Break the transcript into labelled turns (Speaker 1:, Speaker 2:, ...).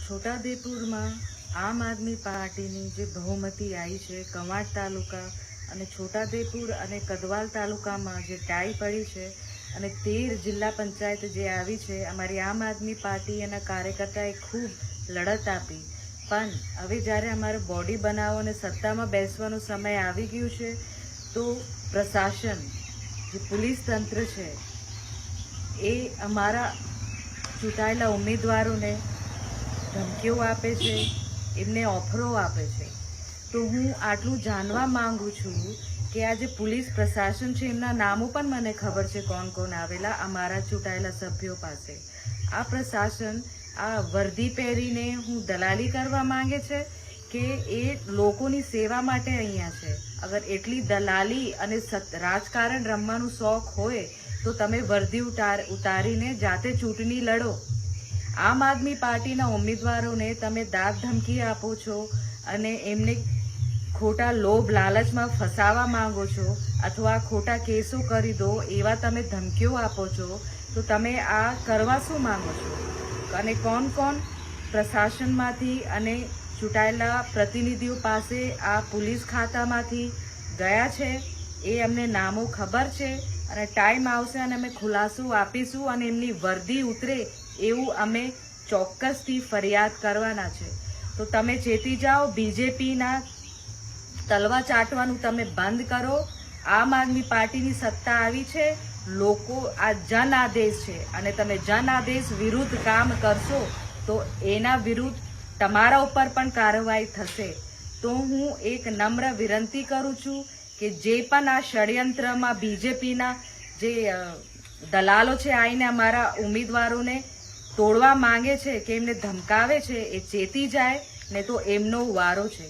Speaker 1: છોટાઉદેપુરમાં આમ આદમી પાર્ટીની જે બહુમતી આવી છે, કવાંટ તાલુકા અને છોટાઉદેપુર અને કદવાલ તાલુકામાં જે ટાઈ પડી છે અને 13 જિલ્લા પંચાયત જે આવી છે, અમારી આમ આદમી પાર્ટી એના કાર્યકર્તાએ ખૂબ લડત આપી. પણ હવે જ્યારે અમારે બોડી બનાવો અને સત્તામાં બેસવાનો સમય આવી ગયું છે, તો પ્રશાસન જે પોલીસ તંત્ર છે એ અમારા ચૂંટાયેલા ઉમેદવારોને ધમકીઓ આપે છે, એમને ઓફરો આપે છે. તો હું આટલું જાણવા માંગુ છું કે આ જે પોલીસ પ્રશાસન છે એમના નામો પણ મને ખબર છે, કોણ કોણ આવેલા અમારા ચૂંટાયેલા સભ્યો પાસે. આ પ્રશાસન આ વર્દી પહેરીને હું દલાલી કરવા માંગે છે કે એ લોકોની સેવા માટે અહીંયા છે. અગર એટલી દલાલી અને રાજકારણ રમવાનું શોખ હોય તો તમે વર્દી ઉતારીને જાતે ચૂંટણી લડો. આમ આદમી પાર્ટીના ઉમેદવારોને તમે દાગ ધમકી આપો છો અને એમને ખોટા લોભ લાલચમાં ફસાવા માંગો છો અથવા ખોટા કેસો કરી દો એવા તમે ધમકીઓ આપો છો, તો તમે આ કરવા શું માંગો છો? અને કોણ કોણ પ્રશાસનમાંથી અને ચૂંટાયેલા પ્રતિનિધિઓ પાસે આ પોલીસ ખાતામાંથી ગયા છે એ અમને નામો ખબર છે અને ટાઈમ આવશે અને અમે ખુલાસો આપીશું અને એમની વર્દી ઉતરે એવું અમે ચોક્કસથી ફરિયાદ કરવાના છે. તો તમે ચેતી જાઓ, બીજેપીના તલવા ચાટવાનું તમે બંધ કરો. આમ આદમી પાર્ટીની સત્તા આવી છે, લોકો આ જન આદેશ છે અને તમે જન આદેશ વિરુદ્ધ કામ કરશો તો એના વિરુદ્ધ તમારા ઉપર પણ કાર્યવાહી થશે. તો હું એક નમ્ર વિનંતી કરું છું કે જે પણ આ ષડયંત્રમાં બીજેપીના જે દલાલો છે આવીને અમારા ઉમેદવારોને તોડવા માંગે છે કે એમને ધમકાવે છે, એ ચેતી જાય, ને તો એમનો વારો છે.